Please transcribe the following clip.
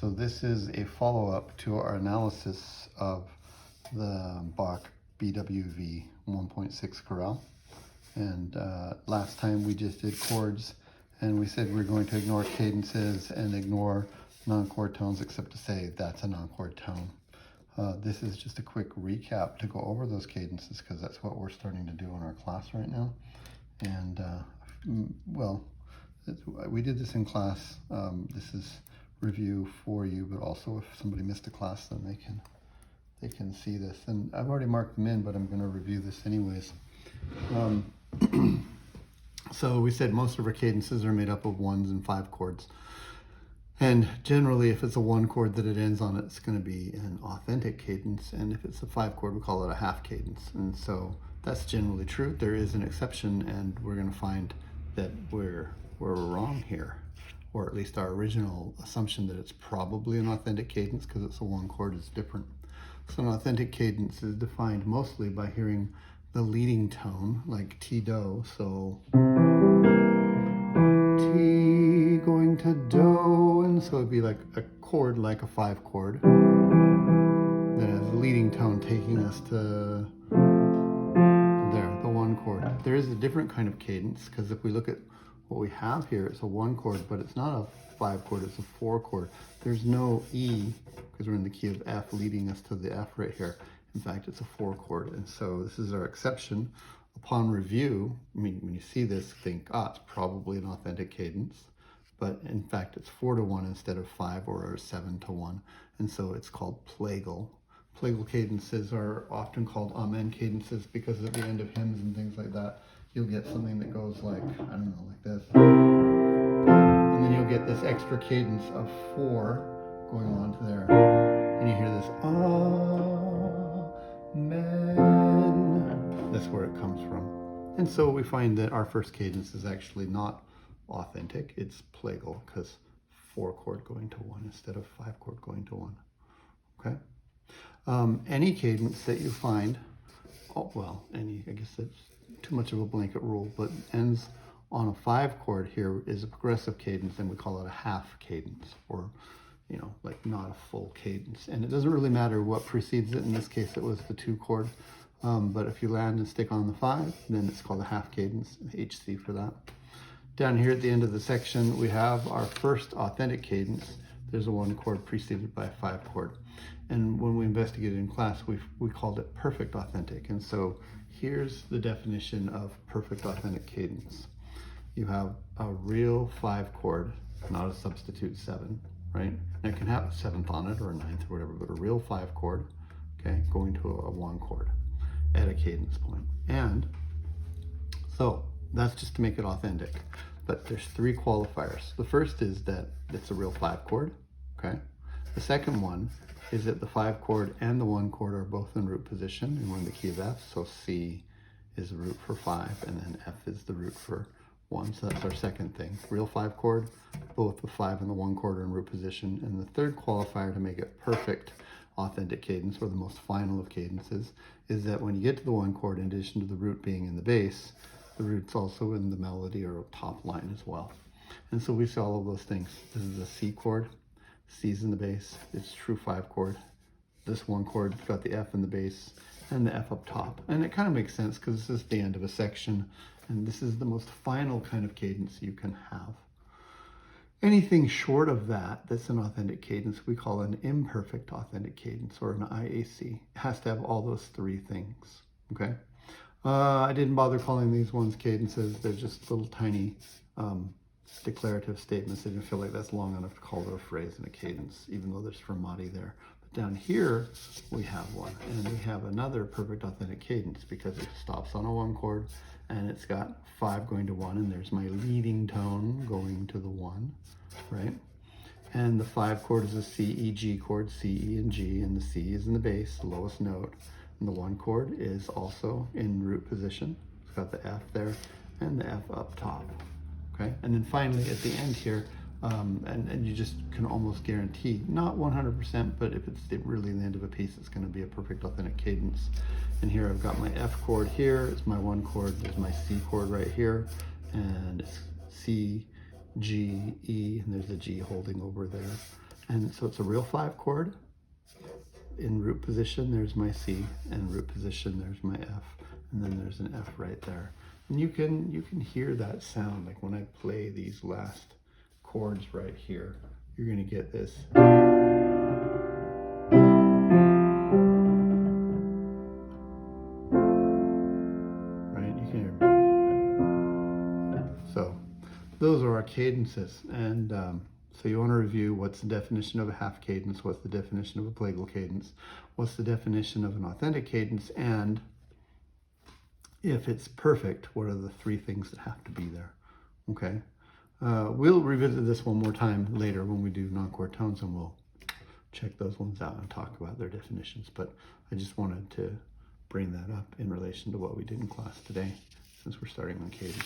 So this is a follow-up to our analysis of the Bach BWV 1.6 chorale. And last time we just did chords, and we said we're going to ignore cadences and ignore non-chord tones, except to say that's a non-chord tone. This is just a quick recap to go over those cadences, because that's what we're starting to do in our class right now. And well, we did this in class. This is review for you, but also if somebody missed a class, then they can see this. And I've already marked them in, but I'm going to review this anyways. So we said most of our cadences are made up of 1s and 5 chords. And generally, if it's a 1 chord that it ends on, it's going to be an authentic cadence. And if it's a 5 chord, we call it a half cadence. And so that's generally true. There is an exception, and we're going to find that we're wrong here, or at least our original assumption that it's probably an authentic cadence because it's a 1 chord is different. So an authentic cadence is defined mostly by hearing the leading tone, like T do, so T going to do, and so it'd be like a chord like a 5 chord that has the leading tone taking us to there, the 1 chord. There is a different kind of cadence, because if we look at what we have here, it's a 1 chord, but it's not a 5 chord, it's a 4 chord. There's no E, because we're in the key of F, leading us to the F right here. In fact, it's a 4 chord, and so this is our exception. Upon review, I mean, when you see this, think, it's probably an authentic cadence, but in fact, it's 4 to 1 instead of 5 or 7 to 1, and so it's called plagal. Plagal cadences are often called amen cadences because at the end of hymns and things like that, you'll get something that goes like, I don't know, like this. And then you'll get this extra cadence of 4 going on to there. And you hear this, amen. That's where it comes from. And so we find that our first cadence is actually not authentic. It's plagal, because 4 chord going to 1 instead of 5 chord going to 1. Okay? Any cadence that you find, I guess that's too much of a blanket rule, but ends on a 5 chord here is a progressive cadence, and we call it a half cadence, or like not a full cadence. And it doesn't really matter what precedes it. In this case, it was the 2 chord, but if you land and stick on the 5, then it's called a half cadence, HC for that. Down here at the end of the section, we have our first authentic cadence. There's a 1 chord preceded by a 5 chord. And when we investigated in class, we called it perfect authentic. And so here's the definition of perfect authentic cadence. You have a real 5 chord, not a substitute 7, right? And it can have a 7th on it or a 9th or whatever, but a real 5 chord, okay, going to a 1 chord at a cadence point. And so that's just to make it authentic. But there's 3 qualifiers. The first is that it's a real 5 chord, okay? The second one is that the 5 chord and the 1 chord are both in root position, and we're in the key of F, so C is the root for 5, and then F is the root for 1, so that's our second thing. Real 5 chord, both the 5 and the 1 chord are in root position. And the third qualifier to make it perfect authentic cadence, or the most final of cadences, is that when you get to the 1 chord, in addition to the root being in the bass, the root's also in the melody or top line as well. And so we see all of those things. This is a C chord, C's in the bass, it's true 5 chord. This 1 chord got the F in the bass and the F up top. And it kind of makes sense because this is the end of a section, and this is the most final kind of cadence you can have. Anything short of that that's an authentic cadence, we call an imperfect authentic cadence, or an IAC. It has to have all those 3 things, okay? I didn't bother calling these ones cadences. They're just little tiny declarative statements. I didn't feel like that's long enough to call it a phrase and a cadence, even though there's fermati there. But down here, we have one, and we have another perfect authentic cadence because it stops on a 1 chord, and it's got 5 going to 1, and there's my leading tone going to the 1, right? And the 5 chord is a C, E, G chord, C, E, and G, and the C is in the bass, the lowest note. And the 1 chord is also in root position. It's got the F there and the F up top, okay? And then finally at the end here, and you just can almost guarantee, not 100%, but if it's really the end of a piece, it's gonna be a perfect authentic cadence. And here I've got my F chord here, it's my 1 chord, there's my C chord right here, and it's C, G, E, and there's a G holding over there. And so it's a real 5 chord. In root position, there's my C, and root position, there's my F, and then there's an F right there. And you can hear that sound, like when I play these last chords right here, you're gonna get this. Right, you can hear. So those are our cadences, and so you want to review what's the definition of a half cadence, what's the definition of a plagal cadence, what's the definition of an authentic cadence, and if it's perfect, what are the 3 things that have to be there? Okay. We'll revisit this one more time later when we do non-chord tones, and we'll check those ones out and talk about their definitions. But I just wanted to bring that up in relation to what we did in class today, since we're starting on cadence.